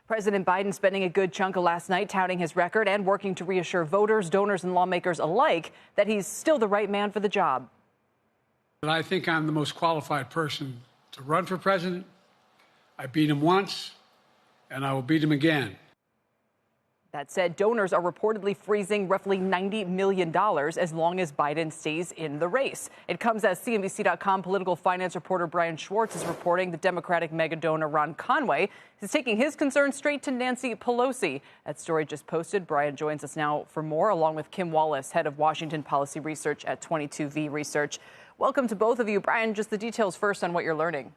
President Biden spending a good chunk of last night touting his record and working to reassure voters, donors, and lawmakers alike that he's still the right man for the job. I think I'm the most qualified person to run for president. I beat him once, and I will beat him again. That said, donors are reportedly freezing roughly $90 million as long as Biden stays in the race. It comes as CNBC.com political finance reporter Brian Schwartz is reporting the Democratic mega donor Ron Conway is taking his concerns straight to Nancy Pelosi. That story just posted. Brian joins us now for more, along with Kim Wallace, head of Washington policy research at 22V Research. Welcome to both of you. Brian, just the details first on what you're learning.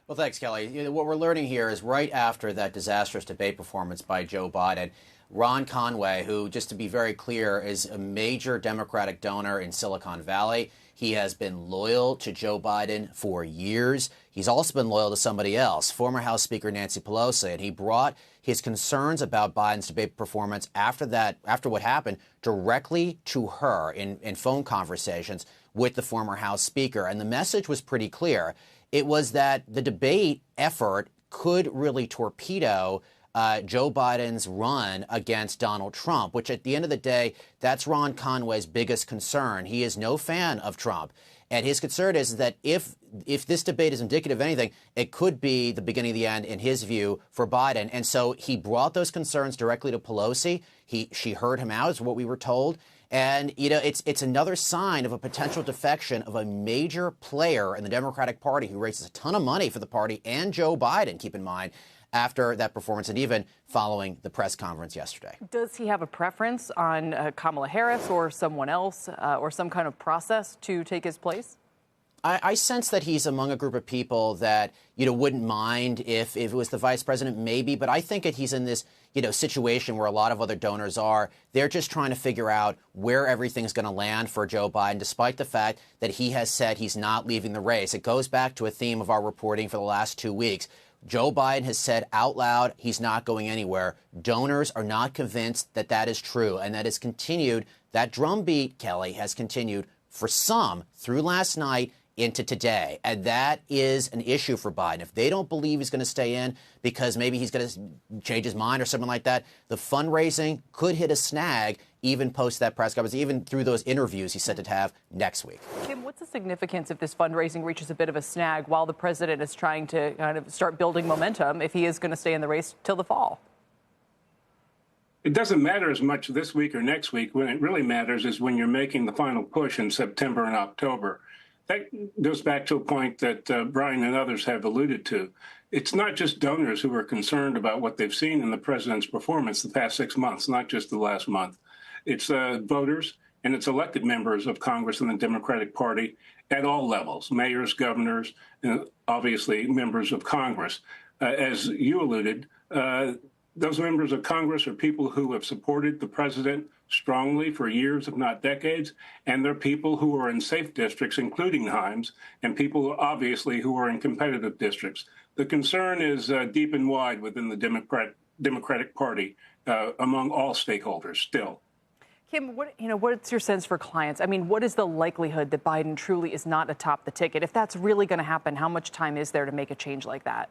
Well, thanks, Kelly. What we're learning here is right after that disastrous debate performance by Joe Biden, Ron Conway, who, just to be very clear, is a major Democratic donor in Silicon Valley. He has been loyal to Joe Biden for years. He's also been loyal to somebody else, former House Speaker Nancy Pelosi, and he brought his concerns about Biden's debate performance after what happened directly to her in phone conversations with the former House Speaker. And the message was pretty clear. It was that the debate effort could really torpedo Joe Biden's run against Donald Trump, which at the end of the day, that's Ron Conway's biggest concern. He is no fan of Trump. And his concern is that if this debate is indicative of anything, it could be the beginning of the end, in his view, for Biden. And so he brought those concerns directly to Pelosi. She heard him out, is what we were told. And, you know, it's another sign of a potential defection of a major player in the Democratic Party who raises a ton of money for the party and Joe Biden, keep in mind, after that performance and even following the press conference yesterday. Does he have a preference on Kamala Harris or someone else or some kind of process to take his place? I sense that he's among a group of people that, you know, wouldn't mind if it was the vice president, maybe. But I think that he's in this, you know, situation where a lot of other donors are. They're just trying to figure out where everything's going to land for Joe Biden, despite the fact that he has said he's not leaving the race. It goes back to a theme of our reporting for the last 2 weeks. Joe Biden has said out loud he's not going anywhere. Donors are not convinced that that is true, and that has continued. That drumbeat, Kelly, has continued for some through last night into today. And that is an issue for Biden. If they don't believe he's going to stay in because maybe he's going to change his mind or something like that, the fundraising could hit a snag even post that press conference, even through those interviews he's set to have next week. Kim, what's the significance if this fundraising reaches a bit of a snag while the president is trying to kind of start building momentum if he is going to stay in the race till the fall? It doesn't matter as much this week or next week. When it really matters is when you're making the final push in September and October. That goes back to a point that Brian and others have alluded to. It's not just donors who are concerned about what they've seen in the president's performance the past 6 months, not just the last month. It's voters and it's elected members of Congress and the Democratic Party at all levels, mayors, governors, and obviously members of Congress. As you alluded, those members of Congress are people who have supported the president strongly for years, if not decades, and they're people who are in safe districts, including Himes, and people, obviously, who are in competitive districts. The concern is deep and wide within the Democratic Party among all stakeholders still. Kim, what's your sense for clients? I mean, what is the likelihood that Biden truly is not atop the ticket? If that's really going to happen, how much time is there to make a change like that?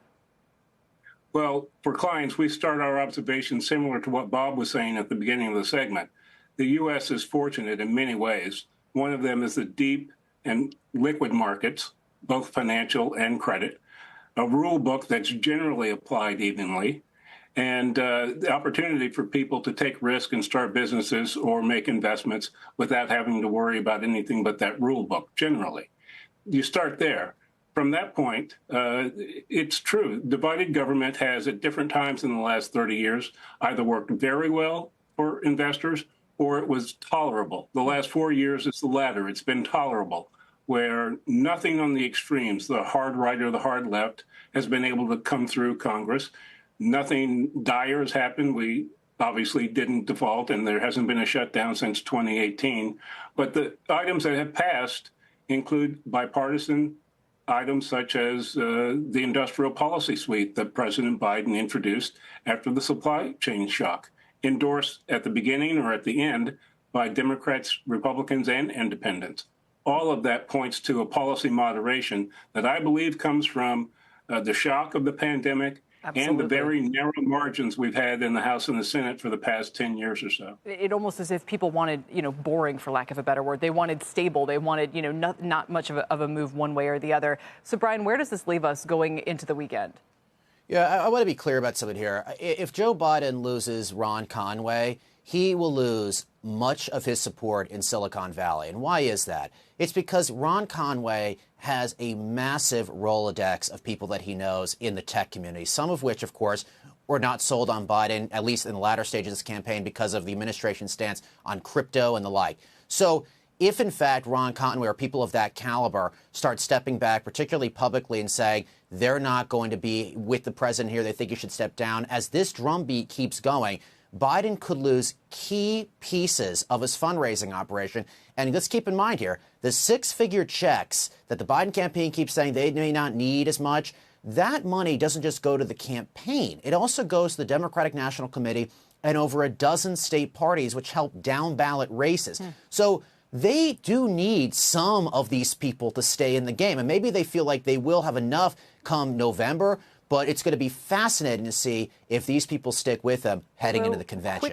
Well, for clients, we start our observation similar to what Bob was saying at the beginning of the segment. The U.S. is fortunate in many ways. One of them is the deep and liquid markets, both financial and credit, a rule book that's generally applied evenly, and the opportunity for people to take risk and start businesses or make investments without having to worry about anything but that rule book generally. You start there. From that point, it's true. Divided government has, at different times in the last 30 years, either worked very well for investors or it was tolerable. The last 4 years, it's the latter. It's been tolerable, where nothing on the extremes, the hard right or the hard left, has been able to come through Congress. Nothing dire has happened. We obviously didn't default, and there hasn't been a shutdown since 2018. But the items that have passed include bipartisan items such as the industrial policy suite that President Biden introduced after the supply chain shock, endorsed at the beginning or at the end by Democrats, Republicans, and independents. All of that points to a policy moderation that I believe comes from the shock of the pandemic and the very narrow margins we've had in the House and the Senate for the past 10 years or so. It almost as if people wanted, boring, for lack of a better word. They wanted stable. They wanted, not much of a move one way or the other. So, Brian, where does this leave us going into the weekend? Yeah, I want to be clear about something here. If Joe Biden loses Ron Conway, he will lose much of his support in Silicon Valley. And why is that? It's because Ron Conway has a massive Rolodex of people that he knows in the tech community, some of which, of course, were not sold on Biden, at least in the latter stages of this campaign, because of the administration's stance on crypto and the like. So if, in fact, Ron Conway or people of that caliber start stepping back, particularly publicly, and saying they're not going to be with the president here, they think he should step down, as this drumbeat keeps going, Biden could lose key pieces of his fundraising operation. And let's keep in mind here, the six-figure checks that the Biden campaign keeps saying they may not need as much, that money doesn't just go to the campaign. It also goes to the Democratic National Committee and over a dozen state parties, which help down-ballot races. So they do need some of these people to stay in the game. And maybe they feel like they will have enough come November, but it's going to be fascinating to see if these people stick with them heading into the convention.